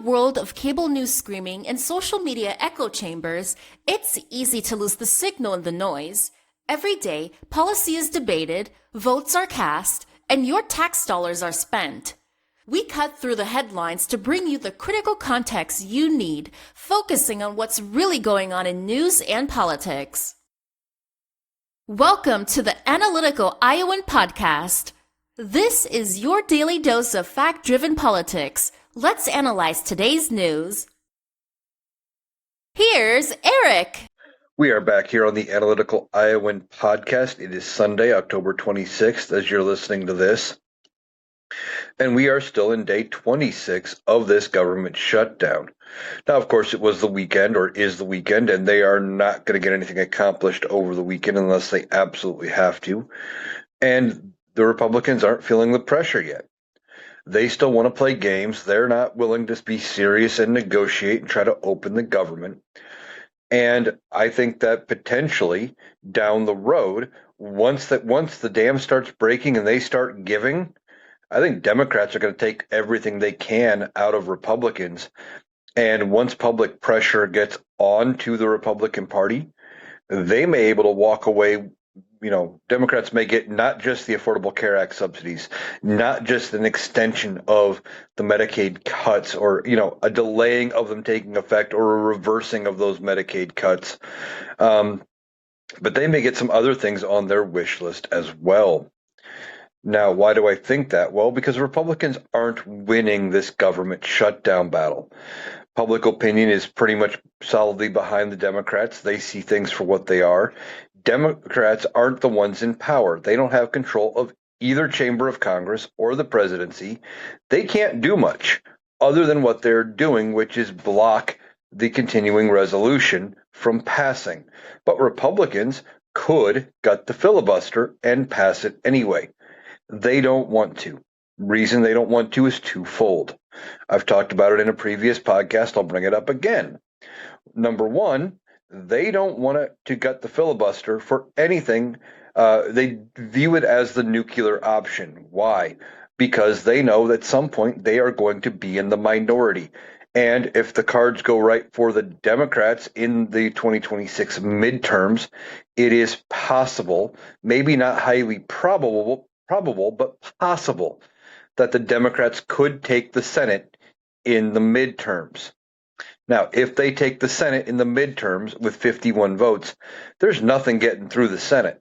world of cable news screaming and social media echo chambers, it's easy to lose the signal in the noise. Every day, policy is debated, votes are cast, and your tax dollars are spent. We cut through the headlines to bring you the critical context you need, focusing on what's really going on in news and politics. Welcome to the Analytical Iowan Podcast. This is your daily dose of fact-driven politics. Let's analyze today's news. Here's Eric. We are back here on the Analytical Iowan Podcast. It is Sunday, October 26th, as you're listening to this. And we are still in day 26 of this government shutdown. Now, of course, it was the weekend, or is the weekend, and they are not going to get anything accomplished over the weekend unless they absolutely have to. And the Republicans aren't feeling the pressure yet. They still want to play games. They're not willing to be serious and negotiate and try to open the government. And I think that potentially down the road, once the dam starts breaking and they start giving, I think Democrats are going to take everything they can out of Republicans. And once public pressure gets onto the Republican Party, they may be able to walk away. Democrats may get not just the Affordable Care Act subsidies, not just an extension of the Medicaid cuts or, a delaying of them taking effect or a reversing of those Medicaid cuts. But they may get some other things on their wish list as well. Now, why do I think that? Well, because Republicans aren't winning this government shutdown battle. Public opinion is pretty much solidly behind the Democrats. They see things for what they are. Democrats aren't the ones in power. They don't have control of either chamber of Congress or the presidency. They can't do much other than what they're doing, which is block the continuing resolution from passing. But Republicans could gut the filibuster and pass it anyway. They don't want to. Reason they don't want to is twofold. I've talked about it in a previous podcast. I'll bring it up again. Number one, they don't want to gut the filibuster for anything. They view it as the nuclear option. Why? Because they know that at some point they are going to be in the minority. And if the cards go right for the Democrats in the 2026 midterms, it is possible, maybe not highly probable, but possible that the Democrats could take the Senate in the midterms. Now, if they take the Senate in the midterms with 51 votes, there's nothing getting through the Senate.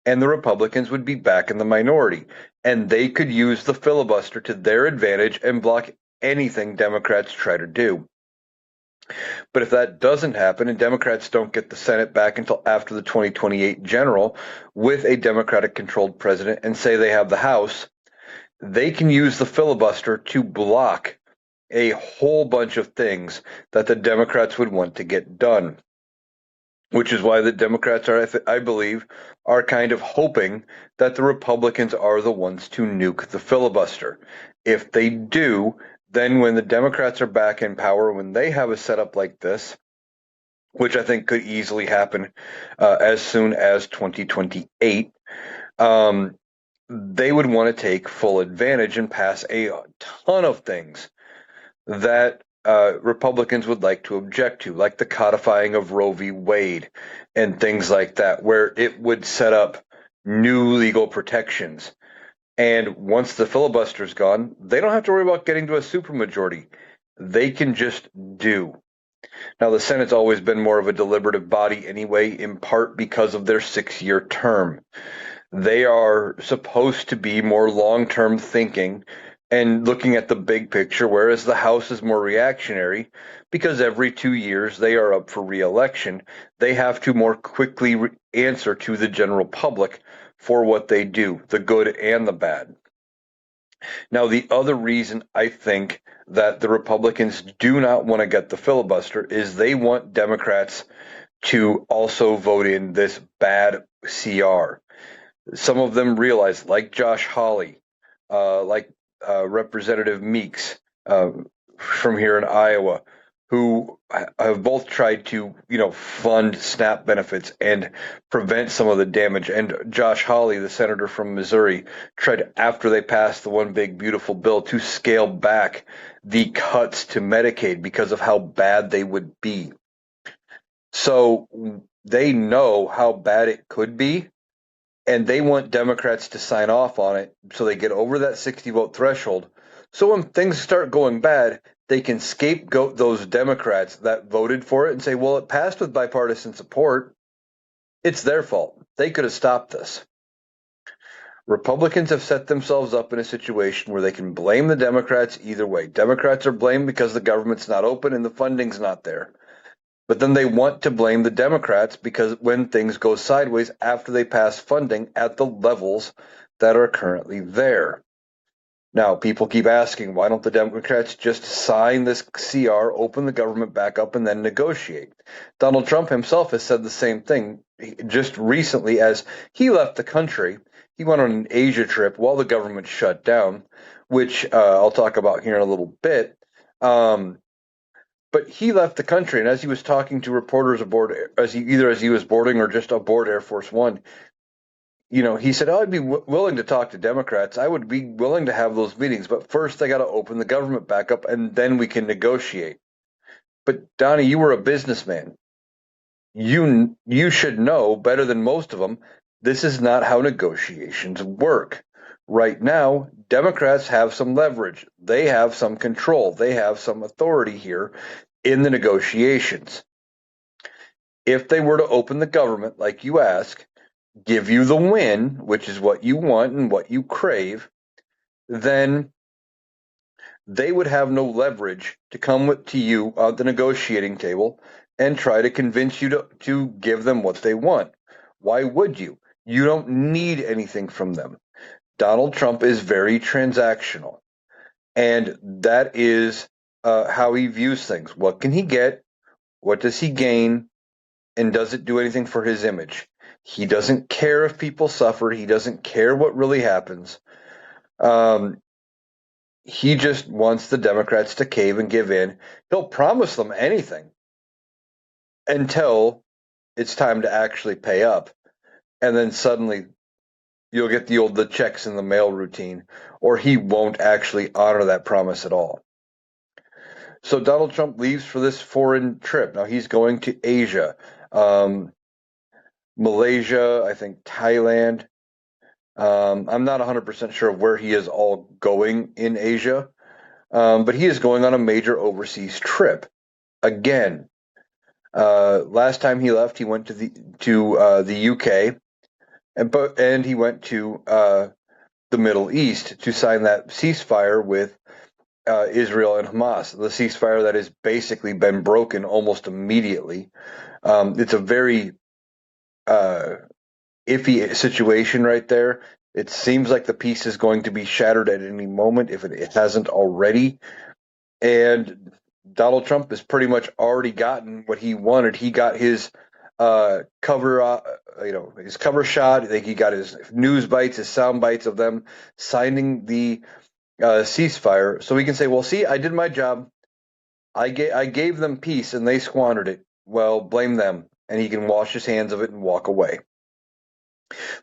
And the Republicans would be back in the minority. And they could use the filibuster to their advantage and block anything Democrats try to do. But if that doesn't happen and Democrats don't get the Senate back until after the 2028 general with a Democratic-controlled president and say they have the House, they can use the filibuster to block a whole bunch of things that the Democrats would want to get done, which is why the Democrats I believe, are kind of hoping that the Republicans are the ones to nuke the filibuster. If they do, then when the Democrats are back in power, when they have a setup like this, which I think could easily happen as soon as 2028, they would want to take full advantage and pass a ton of things that Republicans would like to object to, like the codifying of Roe v. Wade and things like that, where it would set up new legal protections. And once the filibuster's gone, they don't have to worry about getting to a supermajority. They can just do. Now, the Senate's always been more of a deliberative body anyway, in part because of their 6-year term. They are supposed to be more long-term thinking and looking at the big picture, whereas the House is more reactionary because every 2 years they are up for re-election. They have to more quickly answer to the general public for what they do, the good and the bad. Now, the other reason I think that the Republicans do not want to get the filibuster is they want Democrats to also vote in this bad CR. Some of them realize, like Josh Hawley, like Representative Meeks from here in Iowa, who have both tried to, fund SNAP benefits and prevent some of the damage. And Josh Hawley, the senator from Missouri, tried, after they passed the One Big Beautiful Bill, to scale back the cuts to Medicaid because of how bad they would be. So they know how bad it could be, and they want Democrats to sign off on it so they get over that 60 vote threshold. So when things start going bad, they can scapegoat those Democrats that voted for it and say, well, it passed with bipartisan support. It's their fault. They could have stopped this. Republicans have set themselves up in a situation where they can blame the Democrats either way. Democrats are blamed because the government's not open and the funding's not there. But then they want to blame the Democrats because when things go sideways after they pass funding at the levels that are currently there. Now, people keep asking, why don't the Democrats just sign this CR, open the government back up, and then negotiate? Donald Trump himself has said the same thing just recently as he left the country. He went on an Asia trip while the government shut down, which I'll talk about here in a little bit. But he left the country, and as he was talking to reporters aboard, as he was boarding or just aboard Air Force One, he said, "Oh, I'd be willing to talk to Democrats. I would be willing to have those meetings, but first I got to open the government back up, and then we can negotiate." But Donnie, you were a businessman. You should know better than most of them. This is not how negotiations work. Right now, Democrats have some leverage. They have some control. They have some authority here in the negotiations. If they were to open the government, like you ask, give you the win, which is what you want and what you crave, then they would have no leverage to come to you at the negotiating table and try to convince you to give them what they want. Why would you? You don't need anything from them. Donald Trump is very transactional, and that is how he views things. What can he get? What does he gain? And does it do anything for his image? He doesn't care if people suffer. He doesn't care what really happens. He just wants the Democrats to cave and give in. He'll promise them anything until it's time to actually pay up. And then suddenly you'll get the checks in the mail routine, or he won't actually honor that promise at all. So Donald Trump leaves for this foreign trip. Now he's going to Asia, Malaysia, I think Thailand. I'm not 100% sure of where he is all going in Asia, but he is going on a major overseas trip again. Last time he left, he went to the UK, and he went to the Middle East to sign that ceasefire with Israel and Hamas. The ceasefire that has basically been broken almost immediately. It's a very iffy situation right there. It seems like the peace is going to be shattered at any moment if it hasn't already. And Donald Trump has pretty much already gotten what he wanted. He got his cover, his cover shot. I think he got his news bites, his sound bites of them signing the ceasefire, so he can say, "Well, see, I did my job. I gave them peace, and they squandered it. Well, blame them." And he can wash his hands of it and walk away.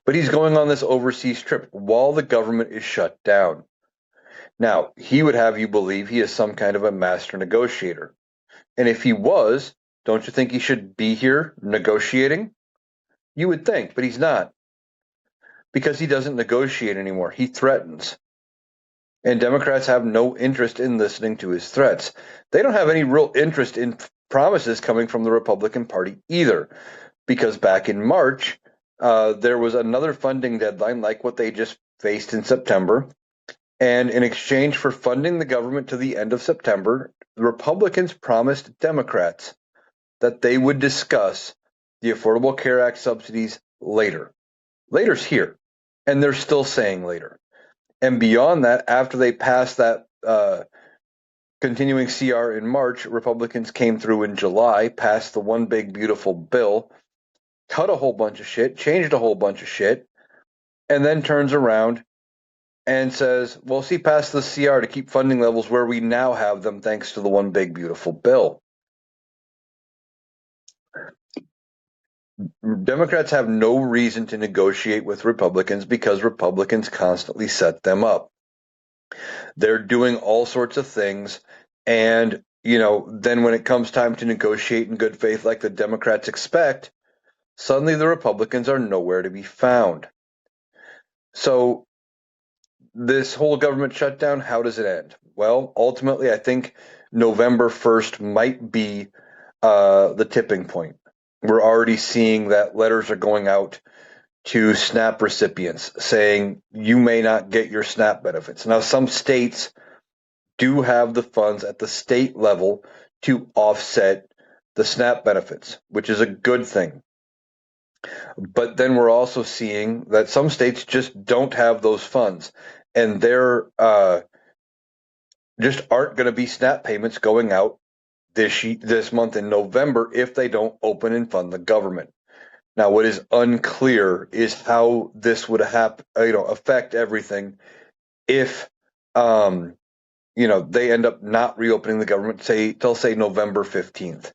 But he's going on this overseas trip while the government is shut down. Now, he would have you believe he is some kind of a master negotiator. And if he was, don't you think he should be here negotiating? You would think, but he's not. Because he doesn't negotiate anymore. He threatens. And Democrats have no interest in listening to his threats. They don't have any real interest in promises coming from the Republican Party either. Because back in March, there was another funding deadline like what they just faced in September. And in exchange for funding the government to the end of September, the Republicans promised Democrats that they would discuss the Affordable Care Act subsidies later. Later's here, and they're still saying later. And beyond that, after they passed that continuing CR in March, Republicans came through in July, passed the One Big Beautiful Bill, cut a whole bunch of shit, changed a whole bunch of shit, and then turns around and says, well, see, pass the CR to keep funding levels where we now have them thanks to the One Big Beautiful Bill. Democrats have no reason to negotiate with Republicans because Republicans constantly set them up. They're doing all sorts of things. And, then when it comes time to negotiate in good faith like the Democrats expect, suddenly the Republicans are nowhere to be found. So this whole government shutdown, how does it end? Well, ultimately, I think November 1st might be the tipping point. We're already seeing that letters are going out to SNAP recipients saying you may not get your SNAP benefits. Now, some states do have the funds at the state level to offset the SNAP benefits, which is a good thing. But then we're also seeing that some states just don't have those funds, and there just aren't going to be SNAP payments going out this month in November if they don't open and fund the government. Now, what is unclear is how this would affect everything if they end up not reopening the government, till November 15th.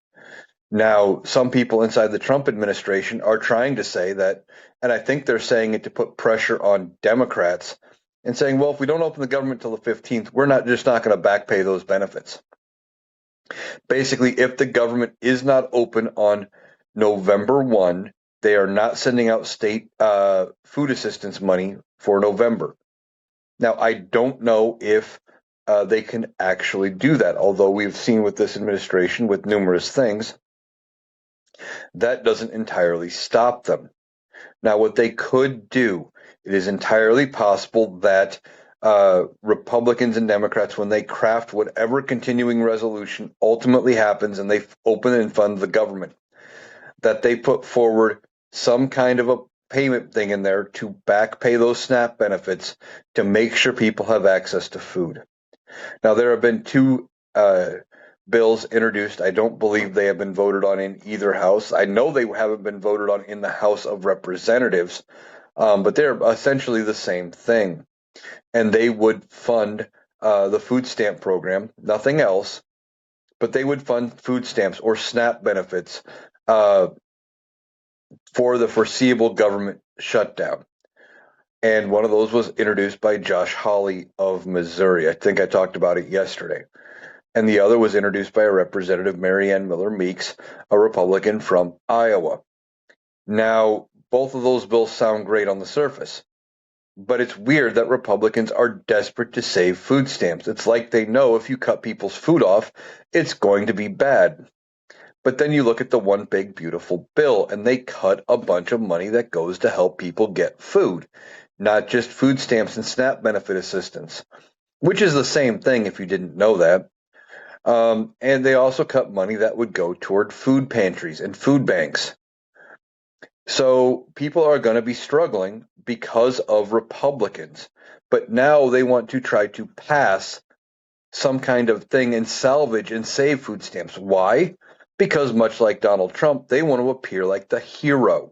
Now, some people inside the Trump administration are trying to say that, and I think they're saying it to put pressure on Democrats and saying, well, if we don't open the government till the 15th, we're not going to back pay those benefits. Basically, if the government is not open on November 1, they are not sending out state food assistance money for November. Now, I don't know if they can actually do that, although we've seen with this administration with numerous things, that doesn't entirely stop them. Now, what they could do, it is entirely possible that Republicans and Democrats, when they craft whatever continuing resolution ultimately happens and they open and fund the government, that they put forward some kind of a payment thing in there to back pay those SNAP benefits to make sure people have access to food. Now, there have been two bills introduced. I don't believe they have been voted on in either house. I know they haven't been voted on in the House of Representatives, but they're essentially the same thing. And they would fund the food stamp program, nothing else, but they would fund food stamps or SNAP benefits for the foreseeable government shutdown. And one of those was introduced by Josh Hawley of Missouri. I think I talked about it yesterday. And the other was introduced by a Representative Marianne Miller Meeks, a Republican from Iowa. Now, both of those bills sound great on the surface, but it's weird that Republicans are desperate to save food stamps. It's like they know if you cut people's food off, it's going to be bad. But then you look at the One Big Beautiful Bill, and they cut a bunch of money that goes to help people get food, not just food stamps and SNAP benefit assistance, which is the same thing if you didn't know that. And they also cut money that would go toward food pantries and food banks. So people are going to be struggling because of Republicans. But now they want to try to pass some kind of thing and salvage and save food stamps. Why? Because much like Donald Trump, they want to appear like the hero.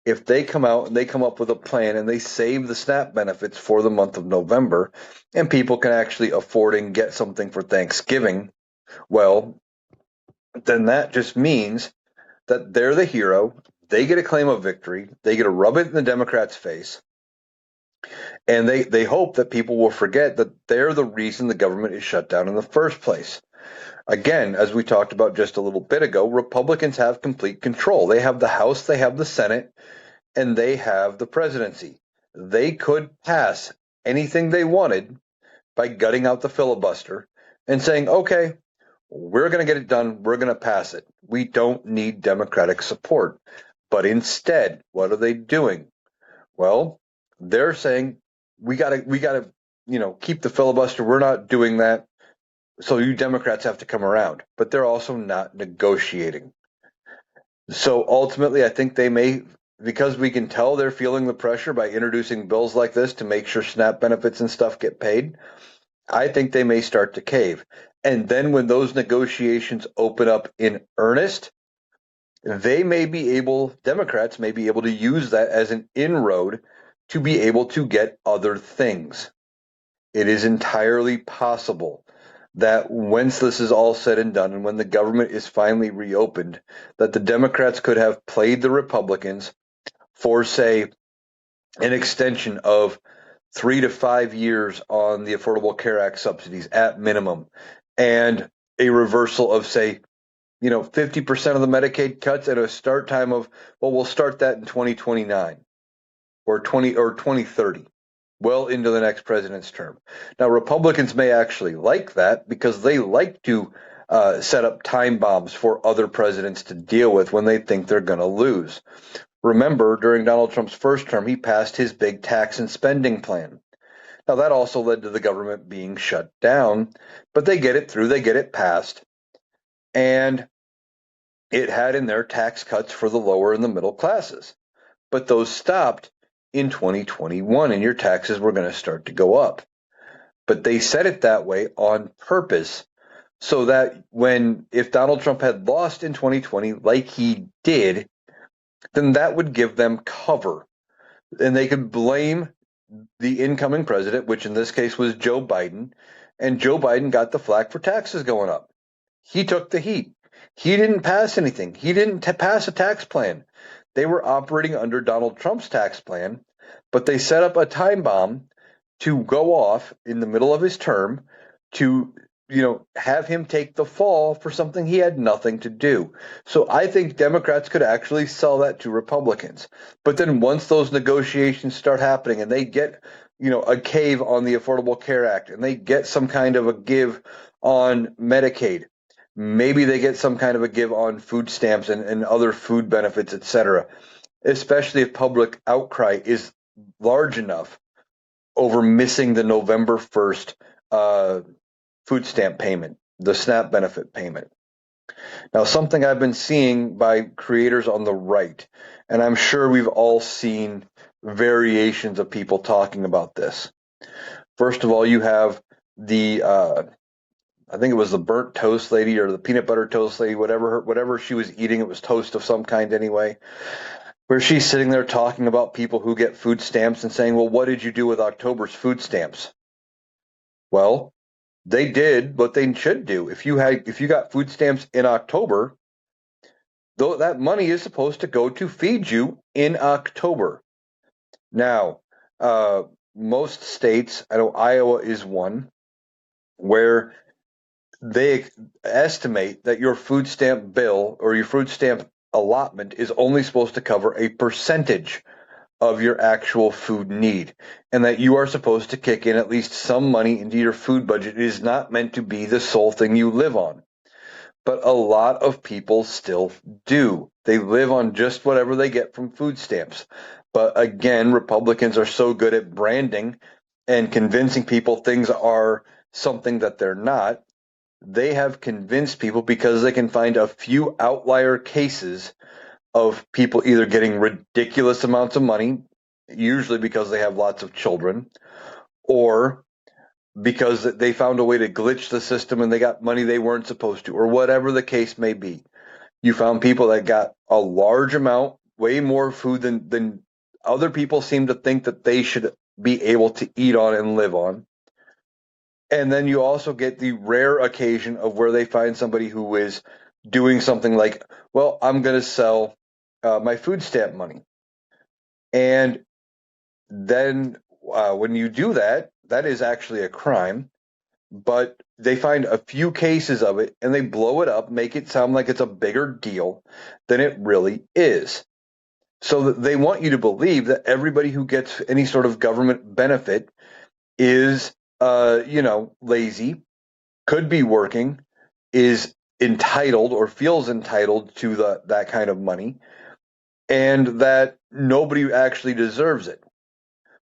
If they come out and they come up with a plan and they save the SNAP benefits for the month of November and people can actually afford and get something for Thanksgiving, well, then that just means that they're the hero. They get a claim of victory. They get to rub it in the Democrats' face. And they hope that people will forget that they're the reason the government is shut down in the first place. Again, as we talked about just a little bit ago, Republicans have complete control. They have the House, they have the Senate, and they have the presidency. They could pass anything they wanted by gutting out the filibuster and saying, okay, we're going to get it done. We're going to pass it. We don't need Democratic support. But instead, what are they doing? Well, they're saying we got to keep the filibuster. We're not doing that. So you Democrats have to come around. But they're also not negotiating. So ultimately, I think they may, because we can tell they're feeling the pressure by introducing bills like this to make sure SNAP benefits and stuff get paid. I think they may start to cave. And then when those negotiations open up in earnest, Democrats may be able to use that as an inroad to be able to get other things. It is entirely possible that once this is all said and done and when the government is finally reopened, that the Democrats could have played the Republicans for, say, an extension of 3 to 5 years on the Affordable Care Act subsidies at minimum, and a reversal of, say, 50% of the Medicaid cuts at a start time of, well, we'll start that in 2029 or 2030, well into the next president's term. Now, Republicans may actually like that because they like to set up time bombs for other presidents to deal with when they think they're going to lose. Remember, during Donald Trump's first term, he passed his big tax and spending plan. Now, that also led to the government being shut down, but they get it through, they get it passed, and it had in there tax cuts for the lower and the middle classes. But those stopped in 2021, and your taxes were going to start to go up. But they said it that way on purpose so that if Donald Trump had lost in 2020, like he did, then that would give them cover. And they could blame the incoming president, which in this case was Joe Biden, and Joe Biden got the flack for taxes going up. He took the heat. He didn't pass anything. He didn't pass a tax plan. They were operating under Donald Trump's tax plan, but they set up a time bomb to go off in the middle of his term to have him take the fall for something he had nothing to do. So I think Democrats could actually sell that to Republicans. But then once those negotiations start happening and they get a cave on the Affordable Care Act and they get some kind of a give on Medicaid, maybe they get some kind of a give on food stamps and other food benefits, etc., especially if public outcry is large enough over missing the November 1st food stamp payment, the SNAP benefit payment. Now, something I've been seeing by creators on the right, and I'm sure we've all seen variations of people talking about this. First of all, you have the I think it was the burnt toast lady or the peanut butter toast lady, whatever she was eating. It was toast of some kind anyway, where she's sitting there talking about people who get food stamps and saying, well, what did you do with October's food stamps? Well, they did what they should do. If you got food stamps in October, though, that money is supposed to go to feed you in October. Now, most states, I know Iowa is one, where they estimate that your food stamp bill or your food stamp allotment is only supposed to cover a percentage of your actual food need, and that you are supposed to kick in at least some money into your food budget. It is not meant to be the sole thing you live on. But a lot of people still do. They live on just whatever they get from food stamps. But again, Republicans are so good at branding and convincing people things are something that they're not. They have convinced people because they can find a few outlier cases of people either getting ridiculous amounts of money, usually because they have lots of children, or because they found a way to glitch the system and they got money they weren't supposed to, or whatever the case may be. You found people that got a large amount, way more food than other people seem to think that they should be able to eat on and live on. And then you also get the rare occasion of where they find somebody who is doing something like, well, I'm going to sell my food stamp money. And then when you do that, that is actually a crime. But they find a few cases of it and they blow it up, make it sound like it's a bigger deal than it really is. So that they want you to believe that everybody who gets any sort of government benefit is, lazy, could be working, is entitled or feels entitled to that kind of money, and that nobody actually deserves it.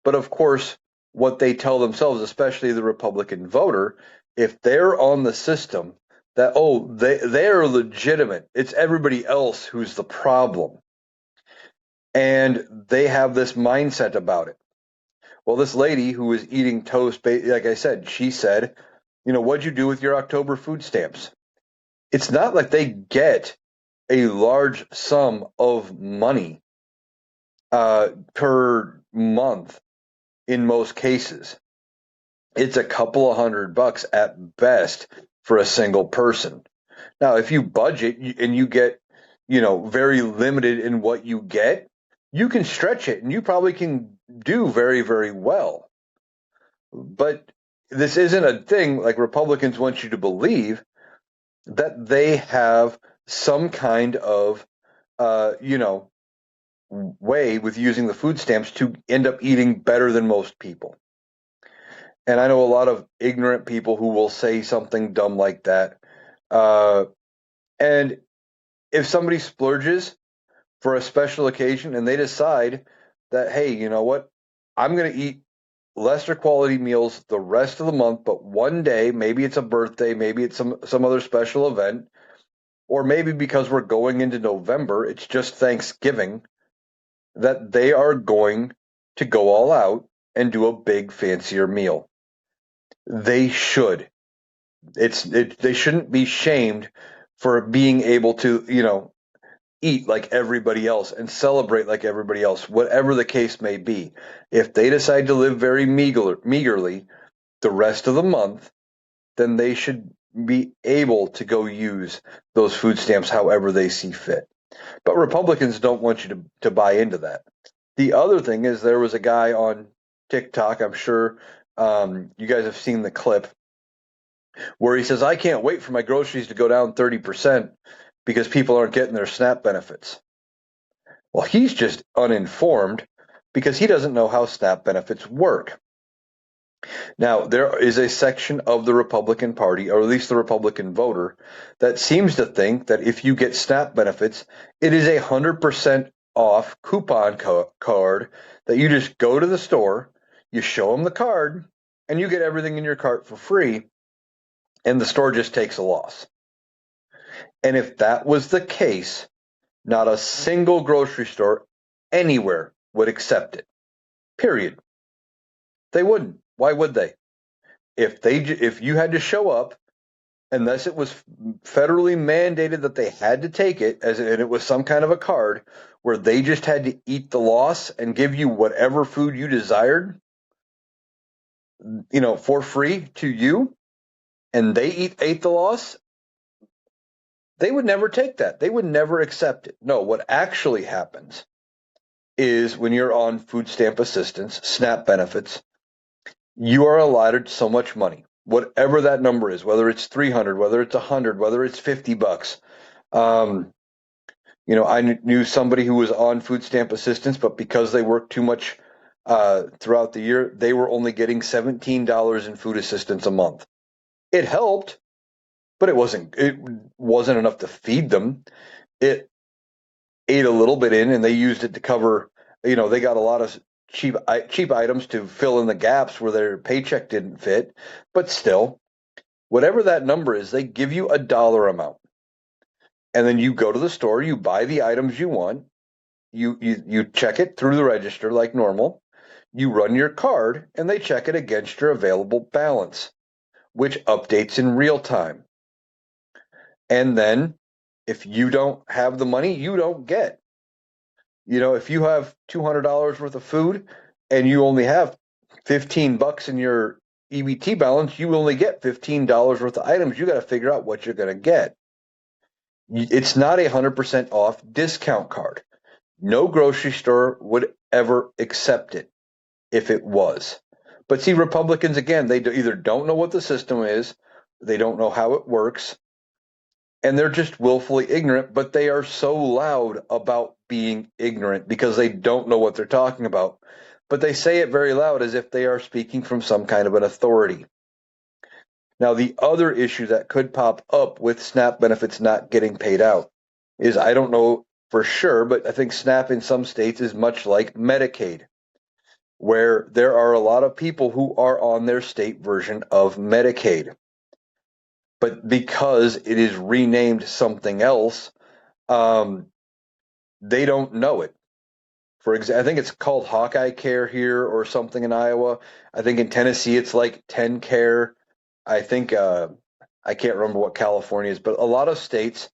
But of course, what they tell themselves, especially the Republican voter, if they're on the system, that, oh, they're legitimate. It's everybody else who's the problem. And they have this mindset about it. Well, this lady who was eating toast, like I said, she said, what'd you do with your October food stamps? It's not like they get a large sum of money per month in most cases. it's a couple of $100 at best for a single person. Now, if you budget and you get, very limited in what you get, you can stretch it and you probably can do very, very well. But this isn't a thing like Republicans want you to believe that they have some kind of, way with using the food stamps to end up eating better than most people. And I know a lot of ignorant people who will say something dumb like that. Uh, and if somebody splurges for a special occasion and they decide that, hey, you know what? I'm going to eat lesser quality meals the rest of the month, but one day, maybe it's a birthday, maybe it's some other special event, or maybe because we're going into November, it's just Thanksgiving, that they are going to go all out and do a big fancier meal. They should. They shouldn't be shamed for being able to, eat like everybody else and celebrate like everybody else, whatever the case may be. If they decide to live very meagerly the rest of the month, then they should be able to go use those food stamps however they see fit. But Republicans don't want you to buy into that. The other thing is there was a guy on TikTok, I'm sure you guys have seen the clip, where he says, I can't wait for my groceries to go down 30% because people aren't getting their SNAP benefits. Well, he's just uninformed because he doesn't know how SNAP benefits work. Now, there is a section of the Republican Party, or at least the Republican voter, that seems to think that if you get SNAP benefits, it is 100% off coupon card that you just go to the store, you show them the card, and you get everything in your cart for free, and the store just takes a loss. And if that was the case, not a single grocery store anywhere would accept it. Period. They wouldn't. Why would they? If you had to show up, unless it was federally mandated that they had to take it, and it was some kind of a card where they just had to eat the loss and give you whatever food you desired, for free to you, and they ate the loss, they would never take that. They would never accept it. No, what actually happens is when you're on food stamp assistance, SNAP benefits, you are allotted so much money, whatever that number is, whether it's 300, whether it's 100, whether it's $50. Um, I knew somebody who was on food stamp assistance, but because they worked too much throughout the year, they were only getting $17 in food assistance a month. It helped, but it wasn't enough to feed them. It ate a little bit in, and they used it to cover. They got a lot of cheap items to fill in the gaps where their paycheck didn't fit. But still, whatever that number is, they give you a dollar amount, and then you go to the store, you buy the items you want, you check it through the register like normal, you run your card, and they check it against your available balance, which updates in real time. And then if you don't have the money, you don't get. If you have $200 worth of food and you only have $15 in your EBT balance, you only get $15 worth of items. You got to figure out what you're going to get. It's not 100% off discount card. No grocery store would ever accept it if it was. But see, Republicans, again, they either don't know what the system is, they don't know how it works, and they're just willfully ignorant, but they are so loud about being ignorant because they don't know what they're talking about. But they say it very loud as if they are speaking from some kind of an authority. Now, the other issue that could pop up with SNAP benefits not getting paid out is, I don't know for sure, but I think SNAP in some states is much like Medicaid, where there are a lot of people who are on their state version of Medicaid. But because it is renamed something else, they don't know it. For example, I think it's called Hawkeye Care here or something in Iowa. I think in Tennessee it's like TennCare. I think I can't remember what California is, but a lot of states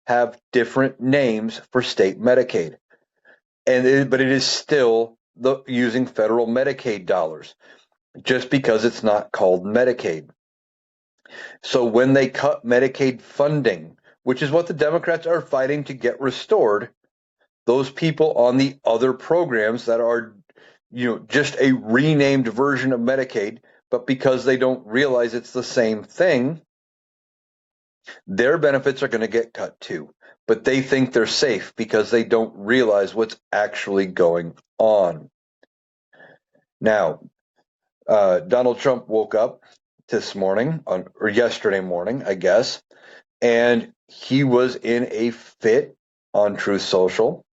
have different names for state Medicaid, but it is still using federal Medicaid dollars. just because it's not called Medicaid. So when they cut Medicaid funding, which is what the Democrats are fighting to get restored, those people on the other programs that are, just a renamed version of Medicaid, but because they don't realize it's the same thing, their benefits are going to get cut too. But they think they're safe because they don't realize what's actually going on. Now, Donald Trump woke up this morning, or yesterday morning, I guess, and he was in a fit on Truth Social,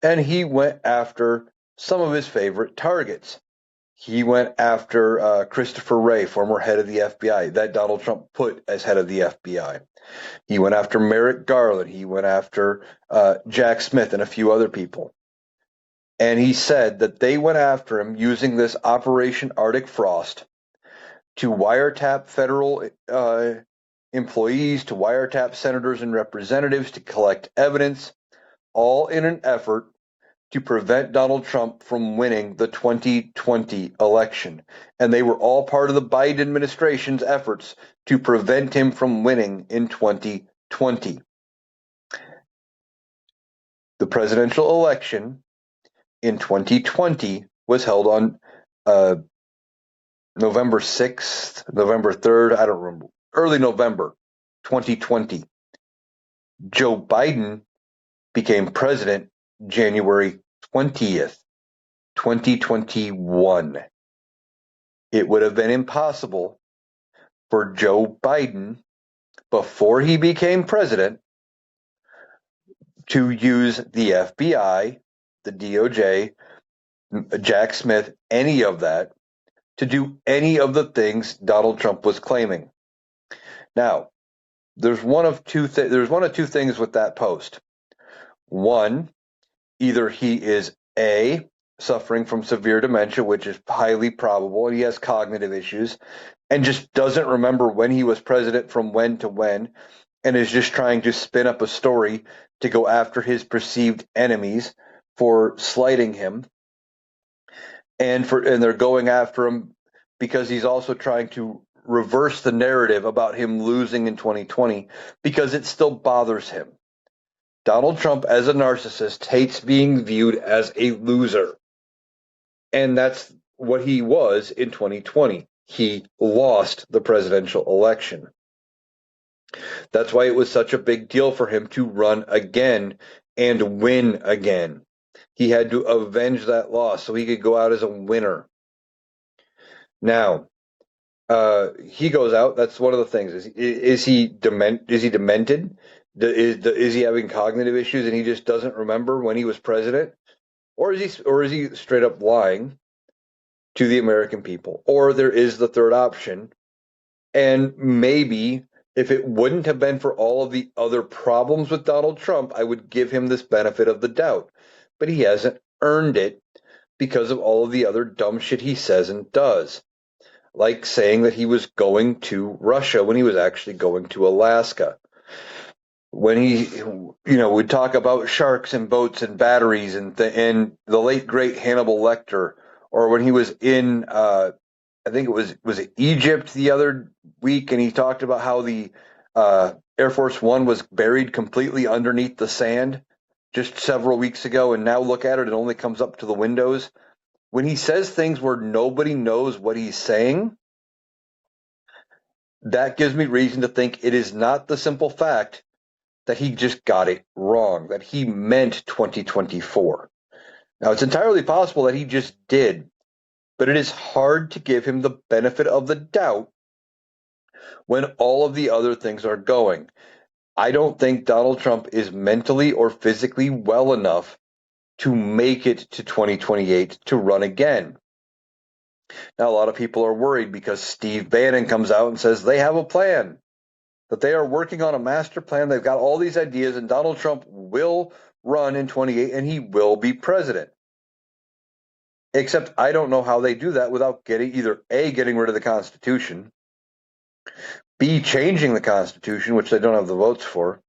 and he went after some of his favorite targets. He went after Christopher Wray, former head of the FBI, that Donald Trump put as head of the FBI. He went after Merrick Garland. He went after Jack Smith and a few other people. And he said that they went after him using this Operation Arctic Frost to wiretap federal employees, to wiretap senators and representatives, to collect evidence, all in an effort to prevent Donald Trump from winning the 2020 election. And they were all part of the Biden administration's efforts to prevent him from winning in 2020. The presidential election in 2020 was held on November 6th, November 3rd, I don't remember, early November 2020. Joe Biden became president January 20th, 2021. It would have been impossible for Joe Biden, before he became president, to use the FBI, the DOJ, Jack Smith, any of that, to do any of the things Donald Trump was claiming. Now, there's one of two things with that post. One, either he is A, suffering from severe dementia, which is highly probable, and he has cognitive issues, and just doesn't remember when he was president from when to when, and is just trying to spin up a story to go after his perceived enemies for slighting him, and they're going after him because he's also trying to reverse the narrative about him losing in 2020 because it still bothers him. Donald Trump, as a narcissist, hates being viewed as a loser. And that's what he was in 2020. He lost the presidential election. That's why it was such a big deal for him to run again and win again. He had to avenge that loss so he could go out as a winner. Now, he goes out. That's one of the things. Is he demented? Is he having cognitive issues and he just doesn't remember when he was president? Or is he straight up lying to the American people? Or there is the third option. And maybe if it wouldn't have been for all of the other problems with Donald Trump, I would give him this benefit of the doubt. But he hasn't earned it because of all of the other dumb shit he says and does. Like saying that he was going to Russia when he was actually going to Alaska. When he, would talk about sharks and boats and batteries and the late great Hannibal Lecter, or when he was in, I think it was Egypt the other week, and he talked about how the Air Force One was buried completely underneath the sand just several weeks ago, and now look at it, it only comes up to the windows. When he says things where nobody knows what he's saying, that gives me reason to think it is not the simple fact that he just got it wrong, that he meant 2024. Now, it's entirely possible that he just did, but it is hard to give him the benefit of the doubt when all of the other things are going. I don't think Donald Trump is mentally or physically well enough to make it to 2028 to run again. Now, a lot of people are worried because Steve Bannon comes out and says they have a plan, that they are working on a master plan. They've got all these ideas, and Donald Trump will run in 28 and he will be president. Except I don't know how they do that without either A, getting rid of the Constitution, B, changing the Constitution, which they don't have the votes for,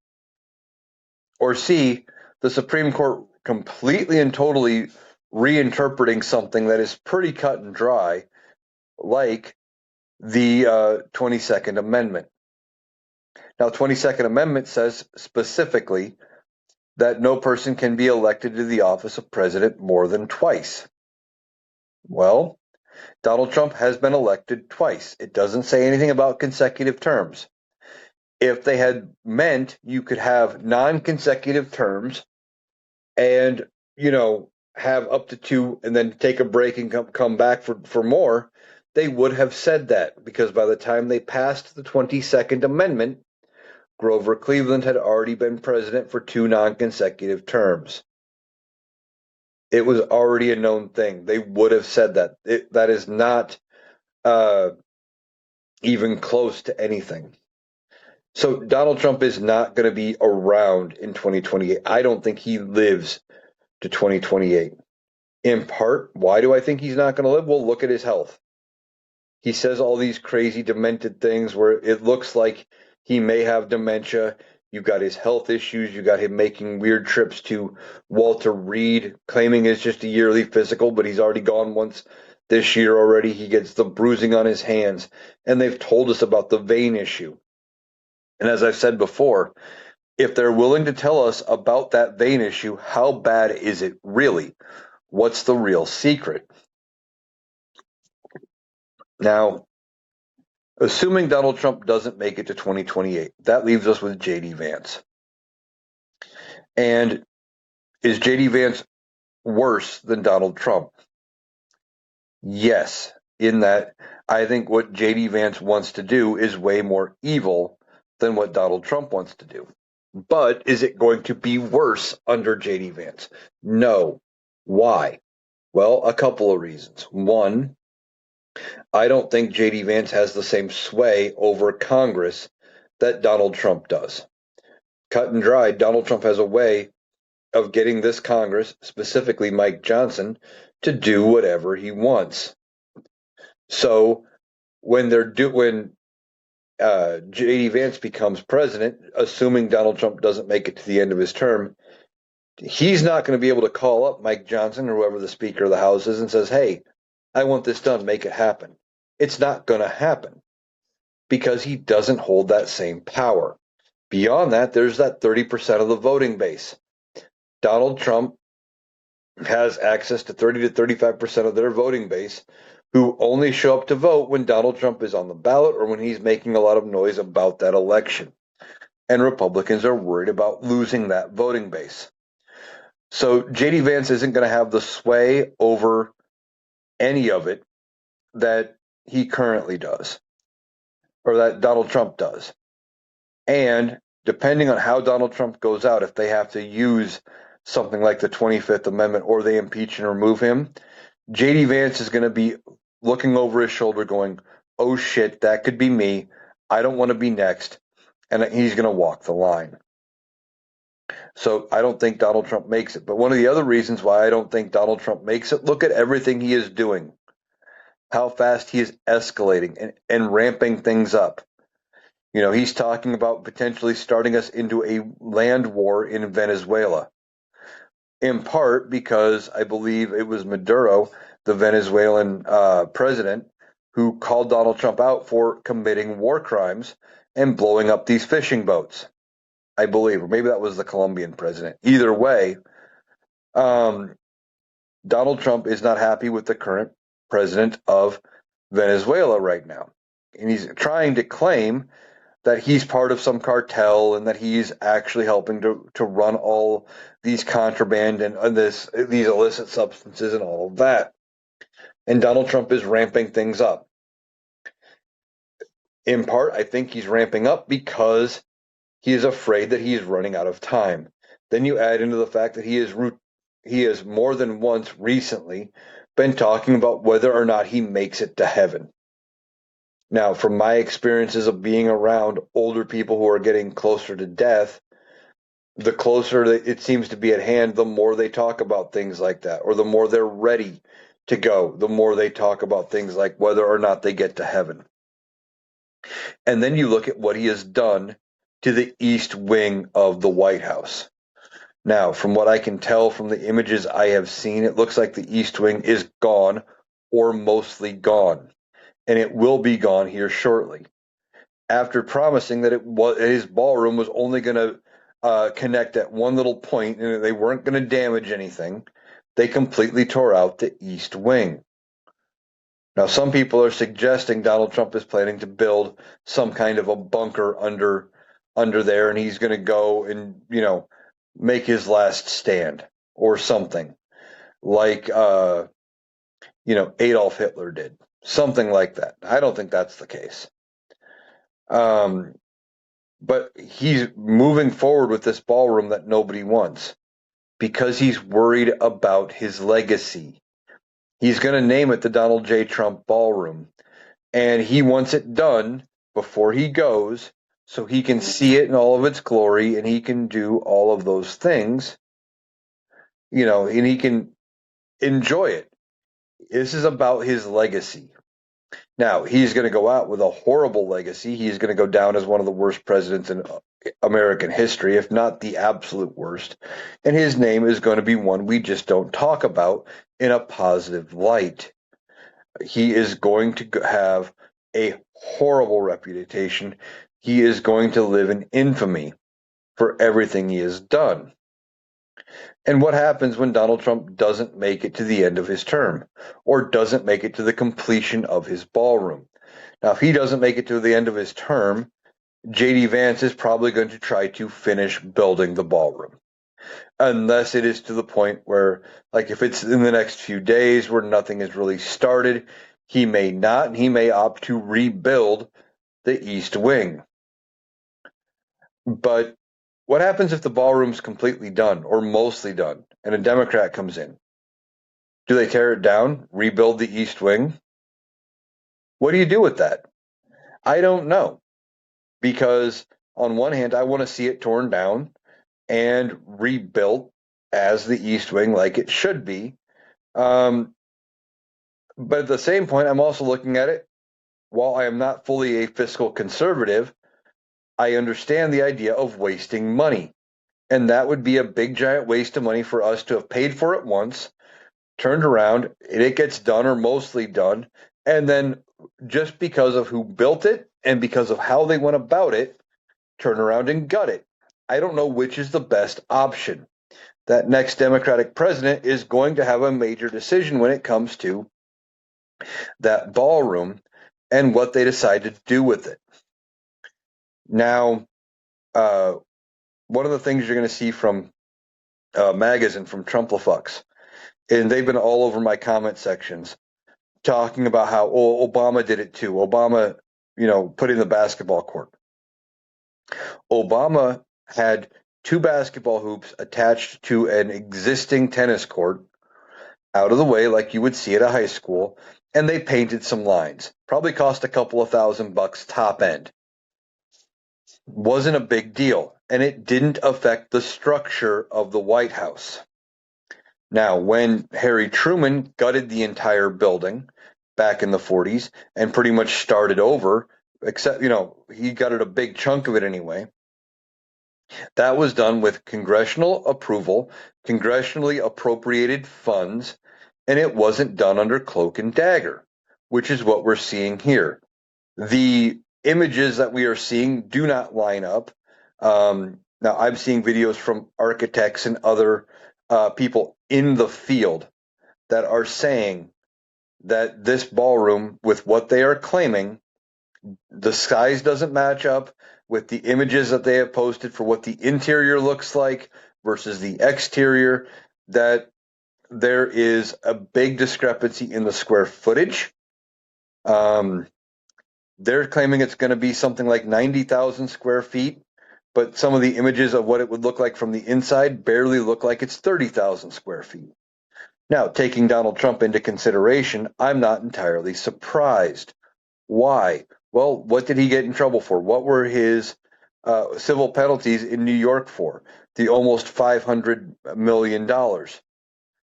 or C, the Supreme Court completely and totally reinterpreting something that is pretty cut and dry, like the 22nd Amendment. Now, 22nd Amendment says specifically that no person can be elected to the office of president more than twice. Well, Donald Trump has been elected twice. It doesn't say anything about consecutive terms. If they had meant you could have non-consecutive terms and, have up to two and then take a break and come back for more, they would have said that, because by the time they passed the 22nd Amendment, Grover Cleveland had already been president for two non-consecutive terms. It was already a known thing. They would have said that. That is not even close to anything. So Donald Trump is not going to be around in 2028. I don't think he lives to 2028. In part, why do I think he's not going to live? Well, look at his health. He says all these crazy, demented things where it looks like he may have dementia. You've got his health issues. You got him making weird trips to Walter Reed, claiming it's just a yearly physical, but he's already gone once this year already. He gets the bruising on his hands. And they've told us about the vein issue. And as I've said before, if they're willing to tell us about that vein issue, how bad is it really? What's the real secret? Now, assuming Donald Trump doesn't make it to 2028, that leaves us with J.D. Vance. And is J.D. Vance worse than Donald Trump? Yes, in that I think what J.D. Vance wants to do is way more evil than what Donald Trump wants to do. But is it going to be worse under J.D. Vance? No. Why? Well, a couple of reasons. One, I don't think J.D. Vance has the same sway over Congress that Donald Trump does. Cut and dry, Donald Trump has a way of getting this Congress, specifically Mike Johnson, to do whatever he wants. So when J.D. Vance becomes president, assuming Donald Trump doesn't make it to the end of his term, he's not going to be able to call up Mike Johnson or whoever the Speaker of the House is and says, hey, I want this done, make it happen. It's not going to happen because he doesn't hold that same power. Beyond that, there's that 30% of the voting base. Donald Trump has access to 30 to 35% of their voting base who only show up to vote when Donald Trump is on the ballot or when he's making a lot of noise about that election. And Republicans are worried about losing that voting base. So J.D. Vance isn't going to have the sway over any of it that he currently does, or that Donald Trump does. And depending on how Donald Trump goes out, if they have to use something like the 25th Amendment or they impeach and remove him, J.D. Vance is going to be looking over his shoulder going, oh shit, that could be me. I don't want to be next. And he's going to walk the line. So I don't think Donald Trump makes it. But one of the other reasons why I don't think Donald Trump makes it, look at everything he is doing, how fast he is escalating and ramping things up. He's talking about potentially starting us into a land war in Venezuela, in part because I believe it was Maduro, the Venezuelan president, who called Donald Trump out for committing war crimes and blowing up these fishing boats, I believe, or maybe that was the Colombian president. Either way, Donald Trump is not happy with the current president of Venezuela right now. And he's trying to claim that he's part of some cartel and that he's actually helping to run all these contraband and these illicit substances and all of that. And Donald Trump is ramping things up. In part, I think he's ramping up because he is afraid that he is running out of time. Then you add into the fact that he has more than once recently been talking about whether or not he makes it to heaven. Now, from my experiences of being around older people who are getting closer to death, the closer that it seems to be at hand, the more they talk about things like that, or the more they're ready to go, the more they talk about things like whether or not they get to heaven. And then you look at what he has done to the east wing of the White House. Now, from what I can tell from the images I have seen, it looks like the east wing is gone or mostly gone. and it will be gone here shortly. After promising that his ballroom was only going to connect at one little point and they weren't going to damage anything, they completely tore out the east wing. Now, some people are suggesting Donald Trump is planning to build some kind of a bunker under there, and he's going to go and make his last stand or something like Adolf Hitler did, something like that. I don't think that's the case. But he's moving forward with this ballroom that nobody wants because he's worried about his legacy. He's going to name it the Donald J. Trump Ballroom, and he wants it done before he goes so he can see it in all of its glory and he can do all of those things, and he can enjoy it. This is about his legacy. Now, he's going to go out with a horrible legacy. He's going to go down as one of the worst presidents in American history, if not the absolute worst. And his name is going to be one we just don't talk about in a positive light. He is going to have a horrible reputation. He is going to live in infamy for everything he has done. And what happens when Donald Trump doesn't make it to the end of his term or doesn't make it to the completion of his ballroom? Now, if he doesn't make it to the end of his term, J.D. Vance is probably going to try to finish building the ballroom. Unless it is to the point where, like if it's in the next few days where nothing is really started, he may not, and he may opt to rebuild the East Wing. But what happens if the ballroom's completely done or mostly done and a Democrat comes in? Do they tear it down, rebuild the East Wing? What do you do with that? I don't know. Because on one hand, I want to see it torn down and rebuilt as the East Wing like it should be. But at the same point, I'm also looking at it, while I am not fully a fiscal conservative, I understand the idea of wasting money. And that would be a big, giant waste of money for us to have paid for it once, turned around, and it gets done or mostly done. And then just because of who built it and because of how they went about it, turn around and gut it. I don't know which is the best option. That next Democratic president is going to have a major decision when it comes to that ballroom and what they decide to do with it. Now, one of the things you're going to see from magazine from Trumplafucks, and they've been all over my comment sections talking about how Obama did it too. Obama, put in the basketball court. Obama had 2 basketball hoops attached to an existing tennis court out of the way like you would see at a high school, and they painted some lines. Probably cost a couple of $1,000 top end. Wasn't a big deal, and it didn't affect the structure of the White House. Now, when Harry Truman gutted the entire building back in the 40s and pretty much started over, except, he gutted a big chunk of it anyway. That was done with congressional approval, congressionally appropriated funds, and it wasn't done under cloak and dagger, which is what we're seeing here. The images that we are seeing do not line up. Now, I'm seeing videos from architects and other people in the field that are saying that this ballroom, with what they are claiming, the size doesn't match up with the images that they have posted for what the interior looks like versus the exterior, that there is a big discrepancy in the square footage. They're claiming it's going to be something like 90,000 square feet, but some of the images of what it would look like from the inside barely look like it's 30,000 square feet. Now, taking Donald Trump into consideration, I'm not entirely surprised. Why? Well, what did he get in trouble for? What were his civil penalties in New York for? The almost $500 million.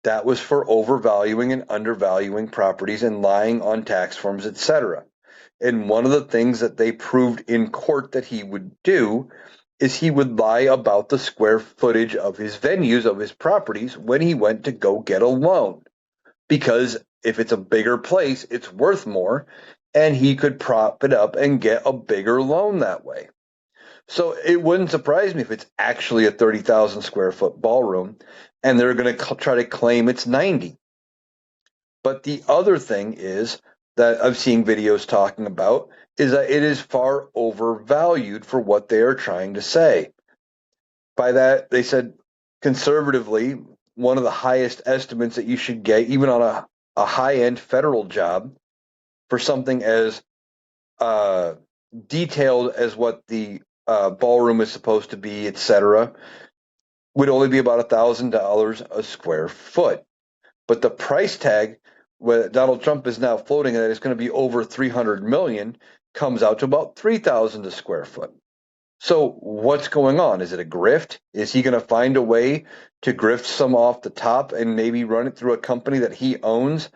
That was for overvaluing and undervaluing properties and lying on tax forms, etc. And one of the things that they proved in court that he would do is he would lie about the square footage of his venues, of his properties, when he went to go get a loan. Because if it's a bigger place, it's worth more. and he could prop it up and get a bigger loan that way. So it wouldn't surprise me if it's actually a 30,000 square foot ballroom and they're going to try to claim it's 90. But the other thing is that I've seen videos talking about is that it is far overvalued for what they are trying to say. By that, they said conservatively, one of the highest estimates that you should get, even on a high end federal job, for something as uh, detailed as what the ballroom is supposed to be, etc., would only be about $1,000 a square foot. But the price tag, what Donald Trump is now floating that is going to be over 300 million, comes out to about 3,000 a square foot. So what's going on? Is it a grift? Is he going to find a way to grift some off the top and maybe run it through a company that he owns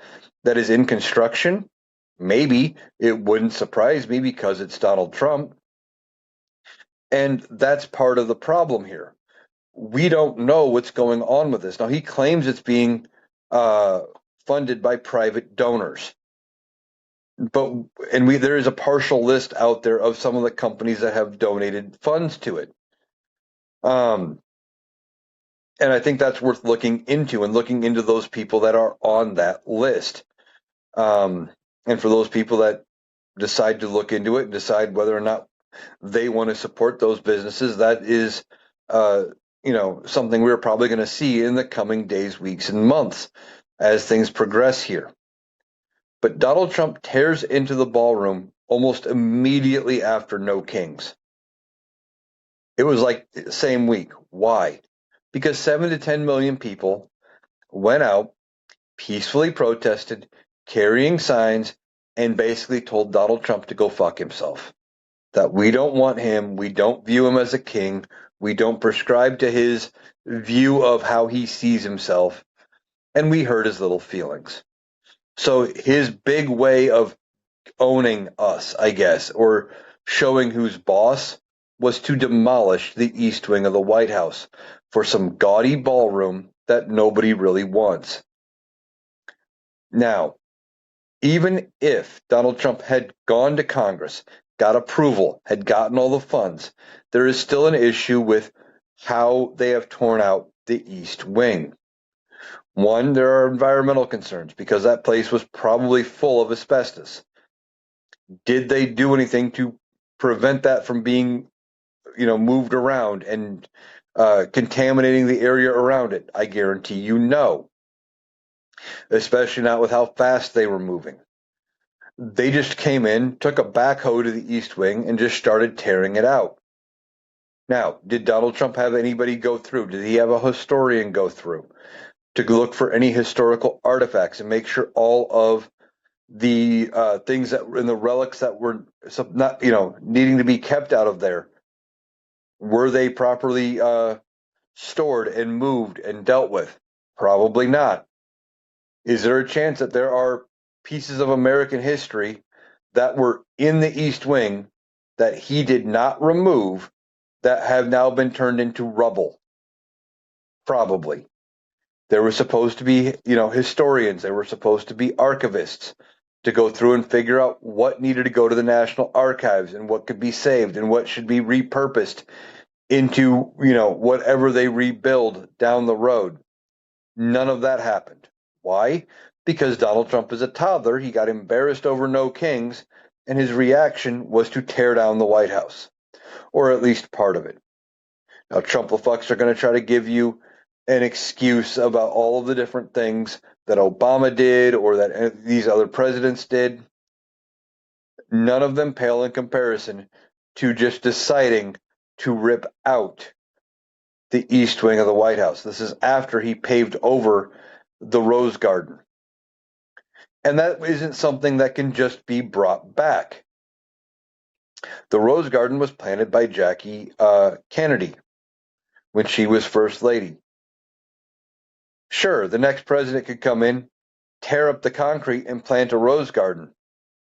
that is in construction? Maybe. It wouldn't surprise me because it's Donald Trump. And that's part of the problem here. We don't know what's going on with this. Now, he claims it's being uh, funded by private donors. But there is a partial list out there of some of the companies that have donated funds to it. And I think that's worth looking into and looking into those people that are on that list. And for those people that decide to look into it and decide whether or not they want to support those businesses, that is, something we're probably going to see in the coming days, weeks, and months as things progress here. But Donald Trump tears into the ballroom almost immediately after No Kings. It was like the same week. Why? Because 7 to 10 million people went out, peacefully protested, carrying signs, and basically told Donald Trump to go fuck himself. That we don't want him, we don't view him as a king, we don't prescribe to his view of how he sees himself, and we hurt his little feelings. So his big way of owning us, I guess, or showing who's boss, was to demolish the East Wing of the White House for some gaudy ballroom that nobody really wants. Now, even if Donald Trump had gone to Congress, got approval, had gotten all the funds, there is still an issue with how they have torn out the East Wing. One, there are environmental concerns because that place was probably full of asbestos. Did they do anything to prevent that from being, moved around and contaminating the area around it? I guarantee you no, especially not with how fast they were moving. They just came in, took a backhoe to the East Wing, and just started tearing it out. Now, did Donald Trump have anybody go through? Did he have a historian go through to look for any historical artifacts and make sure all of the things that were in the relics that were not, needing to be kept out of there, were they properly stored and moved and dealt with? Probably not. Is there a chance that there are pieces of American history that were in the East Wing that he did not remove that have now been turned into rubble? Probably. There were supposed to be, historians, there were supposed to be archivists to go through and figure out what needed to go to the National Archives and what could be saved and what should be repurposed into, whatever they rebuild down the road. None of that happened. Why? Because Donald Trump is a toddler. He got embarrassed over No Kings, and his reaction was to tear down the White House, or at least part of it. Now, Trump-fucks are going to try to give you an excuse about all of the different things that Obama did or that these other presidents did. None of them pale in comparison to just deciding to rip out the East Wing of the White House. This is after he paved over the Rose Garden. And that isn't something that can just be brought back. The Rose Garden was planted by Jackie Kennedy when she was First Lady. Sure, the next president could come in, tear up the concrete, and plant a rose garden,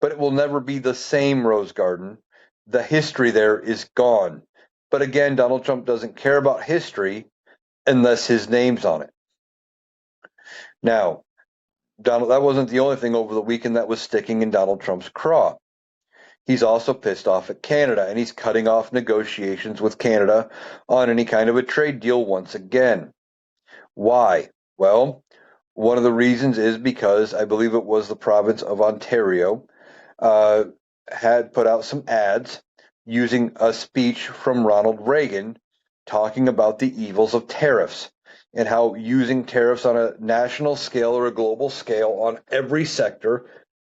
but it will never be the same rose garden. The history there is gone. But again, Donald Trump doesn't care about history unless his name's on it. Now, That wasn't the only thing over the weekend that was sticking in Donald Trump's craw. He's also pissed off at Canada, and he's cutting off negotiations with Canada on any kind of a trade deal once again. Why? Well, one of the reasons is because I believe it was the province of Ontario uh, had put out some ads using a speech from Ronald Reagan talking about the evils of tariffs and how using tariffs on a national scale or a global scale on every sector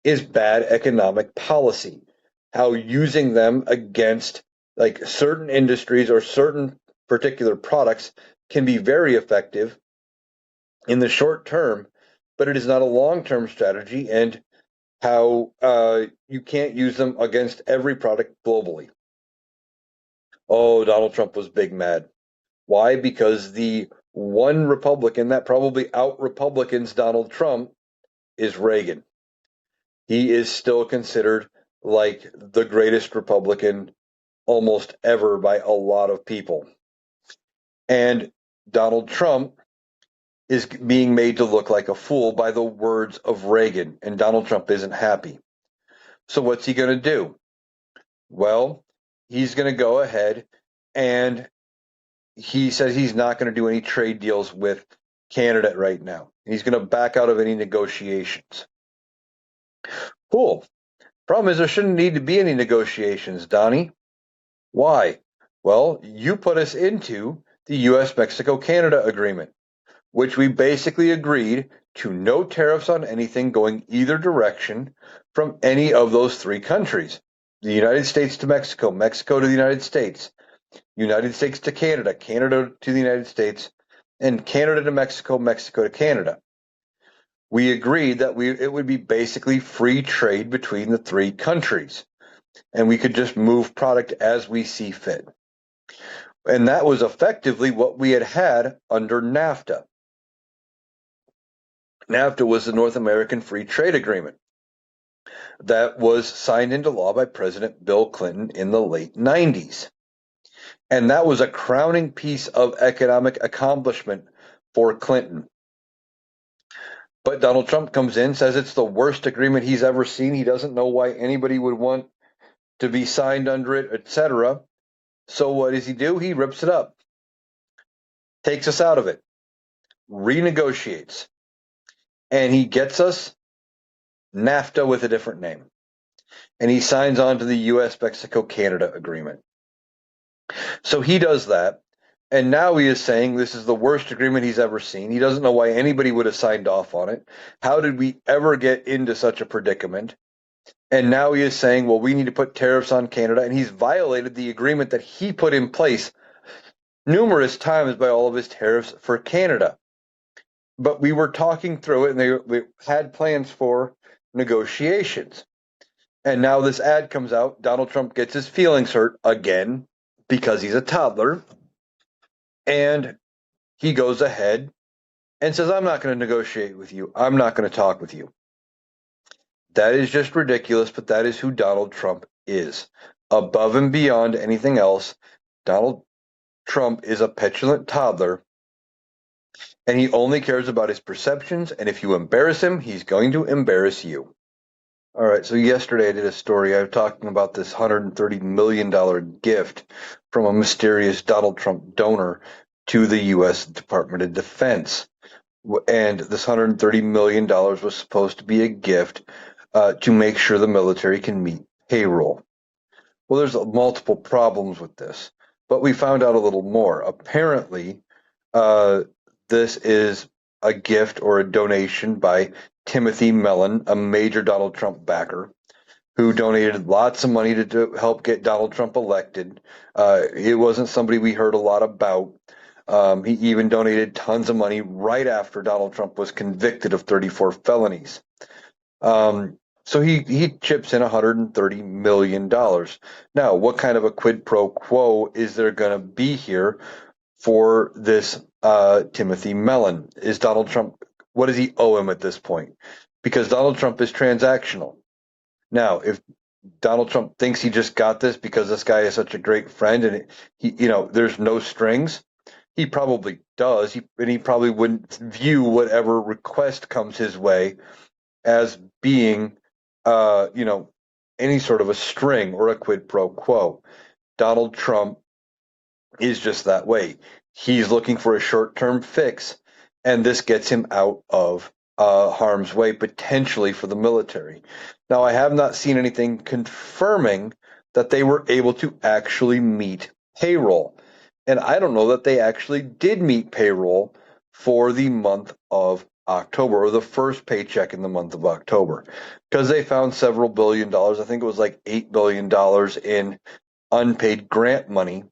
is bad economic policy. How using them against like certain industries or certain particular products can be very effective in the short term, but it is not a long term strategy, and how you can't use them against every product globally. Oh, Donald Trump was big mad. Why? Because the one Republican that probably out Republicans Donald Trump is Reagan. He is still considered like the greatest Republican almost ever by a lot of people. And Donald Trump is being made to look like a fool by the words of Reagan, and Donald Trump isn't happy. So what's he going to do? Well, he's going to go ahead and he says he's not going to do any trade deals with Canada right now. He's going to back out of any negotiations. Cool. Problem is, there shouldn't need to be any negotiations, Donnie. Why? Well, you put us into the US Mexico Canada agreement, which we basically agreed to no tariffs on anything going either direction from any of those three countries. The United States to Mexico, Mexico to the United States, United States to Canada, Canada to the United States, and Canada to Mexico, Mexico to Canada. We agreed that it would be basically free trade between the three countries, and we could just move product as we see fit. And that was effectively what we had under NAFTA. NAFTA was the North American Free Trade Agreement that was signed into law by President Bill Clinton in the late 90s. And that was a crowning piece of economic accomplishment for Clinton. But Donald Trump comes in, says it's the worst agreement he's ever seen. He doesn't know why anybody would want to be signed under it, etc. So what does he do? He rips it up, takes us out of it, renegotiates, and he gets us NAFTA with a different name. And he signs on to the US Mexico Canada agreement. So he does that. And now he is saying this is the worst agreement he's ever seen. He doesn't know why anybody would have signed off on it. How did we ever get into such a predicament? And now he is saying, well, we need to put tariffs on Canada. And he's violated the agreement that he put in place numerous times by all of his tariffs for Canada. But we were talking through it, and they had plans for negotiations. And now this ad comes out. Donald Trump gets his feelings hurt again because he's a toddler. And he goes ahead and says, I'm not going to negotiate with you. I'm not going to talk with you. That is just ridiculous, but that is who Donald Trump is. Above and beyond anything else, Donald Trump is a petulant toddler, and he only cares about his perceptions, and if you embarrass him, he's going to embarrass you. All right, so yesterday I did a story. I was talking about this $130 million gift from a mysterious Donald Trump donor to the U.S. Department of Defense. And this $130 million was supposed to be a gift to make sure the military can meet payroll. Well, there's multiple problems with this, but we found out a little more. Apparently, this is a gift or a donation by Timothy Mellon, a major Donald Trump backer, who donated lots of money to help get Donald Trump elected. It wasn't somebody we heard a lot about. He even donated tons of money right after Donald Trump was convicted of 34 felonies. So he chips in $130 million. Now, what kind of a quid pro quo is there going to be here for this Timothy Mellon? Is Donald Trump, what does he owe him at this point? Because Donald Trump is transactional. Now, if Donald Trump thinks he just got this because this guy is such a great friend and there's no strings, He probably does, and he probably wouldn't view whatever request comes his way as being, you know, any sort of a string or a quid pro quo. Donald Trump is just that way. He's looking for a short term fix, and this gets him out of harm's way, potentially for the military. Now, I have not seen anything confirming that they were able to actually meet payroll. And I don't know that they actually did meet payroll for the month of October, or the first paycheck in the month of October, because they found several $billions. I think it was like $8 billion in unpaid grant money.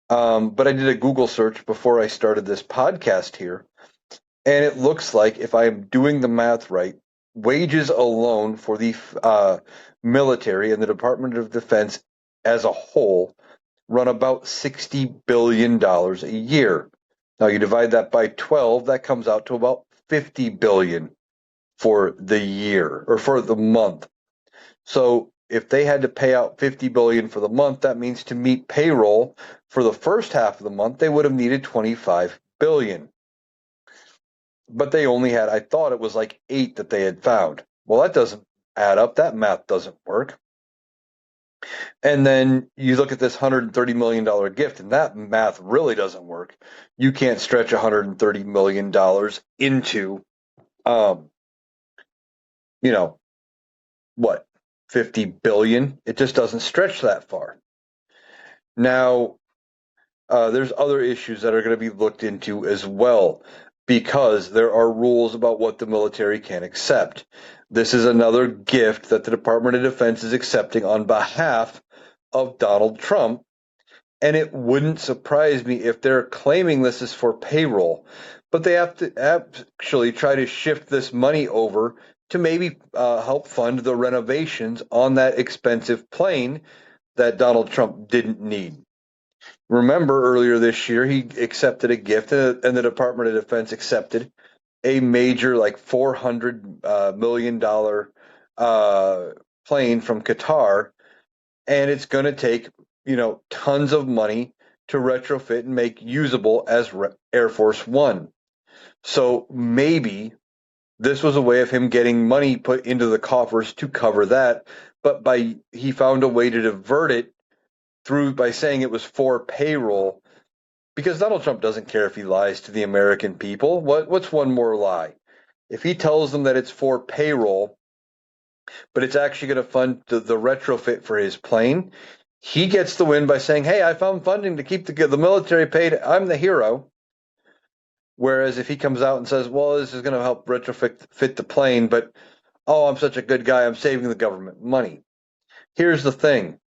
But I did a Google search before I started this podcast here, and it looks like, if I'm doing the math right, wages alone for the military and the Department of Defense as a whole run about $60 billion a year. Now you divide that by 12, that comes out to about 50 billion for the year, or for the month. So if they had to pay out 50 billion for the month, that means to meet payroll for the first half of the month, they would have needed 25 billion. But they only had, I thought it was like 8 that they had found. Well, that doesn't add up. That math doesn't work. And then you look at this $130 million gift, and that math really doesn't work. You can't stretch $130 million into, you know, what, 50 billion? It just doesn't stretch that far. Now, there's other issues that are going to be looked into as well, because there are rules about what the military can accept. This is another gift that the Department of Defense is accepting on behalf of Donald Trump, and it wouldn't surprise me if they're claiming this is for payroll, but they have to actually try to shift this money over to maybe help fund the renovations on that expensive plane that Donald Trump didn't need. Remember, earlier this year, he accepted a gift, and the Department of Defense accepted a major, like $400 million plane from Qatar, and it's going to take, tons of money to retrofit and make usable as Air Force One. So maybe this was a way of him getting money put into the coffers to cover that, but he found a way to divert it through by saying it was for payroll, because Donald Trump doesn't care if he lies to the American people. What's one more lie? If he tells them that it's for payroll, but it's actually going to fund the retrofit for his plane, he gets the win by saying, hey, I found funding to keep the military paid. I'm the hero. Whereas if he comes out and says, well, this is going to help retrofit the plane, but, oh, I'm such a good guy, I'm saving the government money. Here's the thing.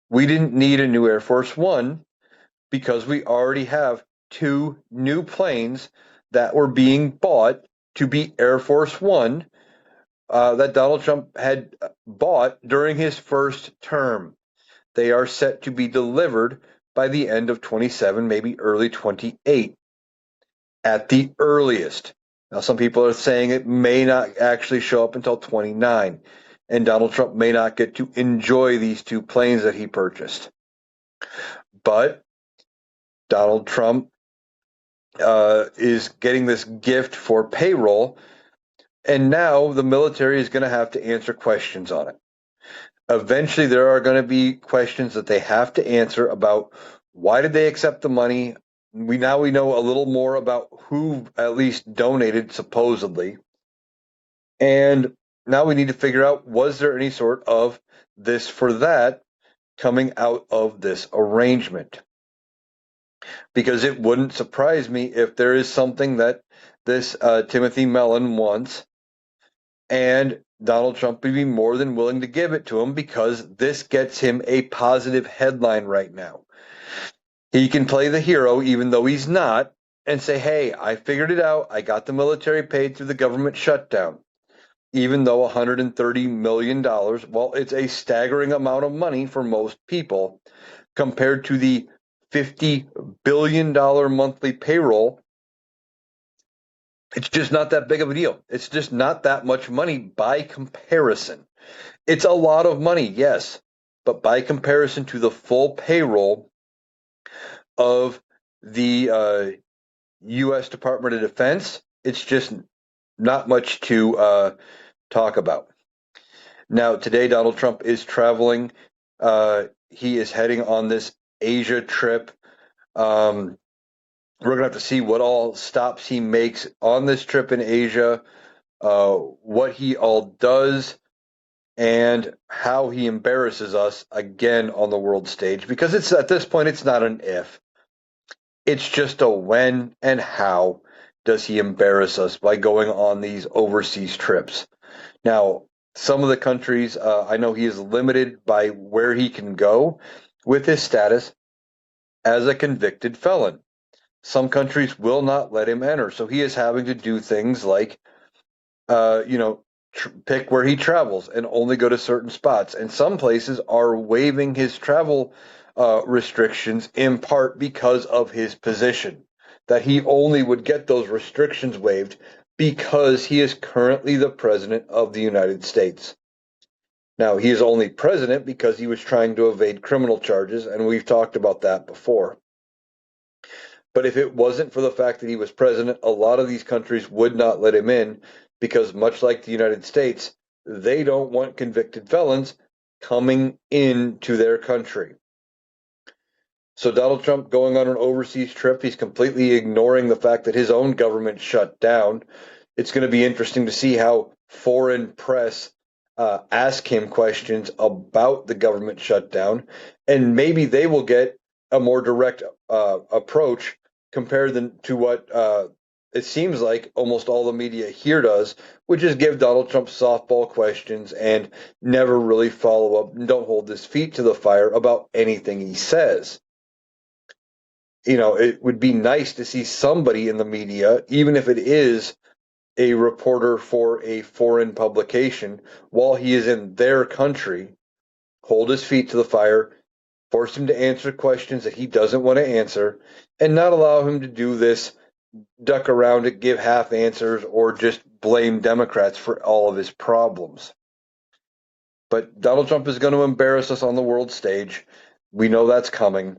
We didn't need a new Air Force One, because we already have 2 new planes that were being bought to be Air Force One, that Donald Trump had bought during his first term. They are set to be delivered by the end of 27, maybe early 28 at the earliest. Now, some people are saying it may not actually show up until 29, and Donald Trump may not get to enjoy these 2 planes that he purchased. But Donald Trump is getting this gift for payroll, and now the military is going to have to answer questions on it. Eventually, there are going to be questions that they have to answer about why did they accept the money. We know a little more about who at least donated, supposedly, and now we need to figure out, was there any sort of this for that coming out of this arrangement? Because it wouldn't surprise me if there is something that this Timothy Mellon wants, and Donald Trump would be more than willing to give it to him, because this gets him a positive headline right now. He can play the hero even though he's not, and say, hey, I figured it out. I got the military paid through the government shutdown. Even though $130 million, well, it's a staggering amount of money for most people compared to the $50 billion monthly payroll. It's just not that big of a deal. It's just not that much money by comparison. It's a lot of money, yes, but by comparison to the full payroll of the U.S. Department of Defense, it's just not much to talk about. Now, today, Donald Trump is traveling. He is heading on this Asia trip. We're going to have to see what all stops he makes on this trip in Asia, what he all does, and how he embarrasses us again on the world stage. Because it's at this point, it's not an if. It's just a when and how does he embarrass us by going on these overseas trips. Now, some of the countries, I know he is limited by where he can go with his status as a convicted felon. Some countries will not let him enter, so he is having to do things like, pick where he travels and only go to certain spots. And some places are waiving his travel restrictions in part because of his position, that he only would get those restrictions waived because he is currently the president of the United States. Now, he is only president because he was trying to evade criminal charges, and we've talked about that before. But if it wasn't for the fact that he was president, a lot of these countries would not let him in because, much like the United States, they don't want convicted felons coming into their country. So Donald Trump going on an overseas trip, he's completely ignoring the fact that his own government shut down. It's going to be interesting to see how foreign press ask him questions about the government shutdown, and maybe they will get a more direct approach compared to what it seems like almost all the media here does, which is give Donald Trump softball questions and never really follow up and don't hold his feet to the fire about anything he says. It would be nice to see somebody in the media, even if it is a reporter for a foreign publication, while he is in their country, hold his feet to the fire, force him to answer questions that he doesn't want to answer, and not allow him to do this, duck around it, give half answers, or just blame Democrats for all of his problems. But Donald Trump is going to embarrass us on the world stage. We know that's coming.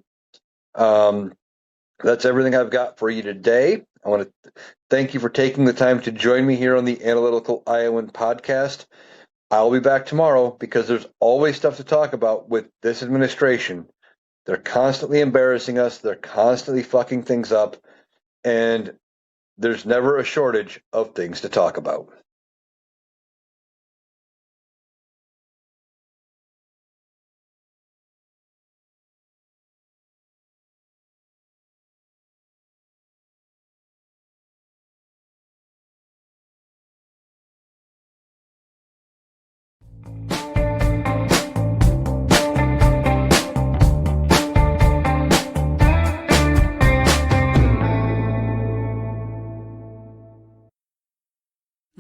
That's everything I've got for you today. I want to thank you for taking the time to join me here on the Analytical Iowan podcast. I'll be back tomorrow because there's always stuff to talk about with this administration. They're constantly embarrassing us. They're constantly fucking things up. And there's never a shortage of things to talk about.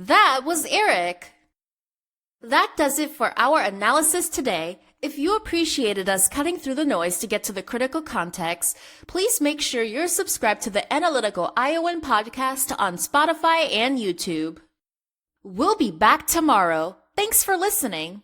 That was Eric. That does it for our analysis today. If you appreciated us cutting through the noise to get to the critical context, please make sure you're subscribed to the Analytical Iowan podcast on Spotify and YouTube. We'll be back tomorrow. Thanks for listening.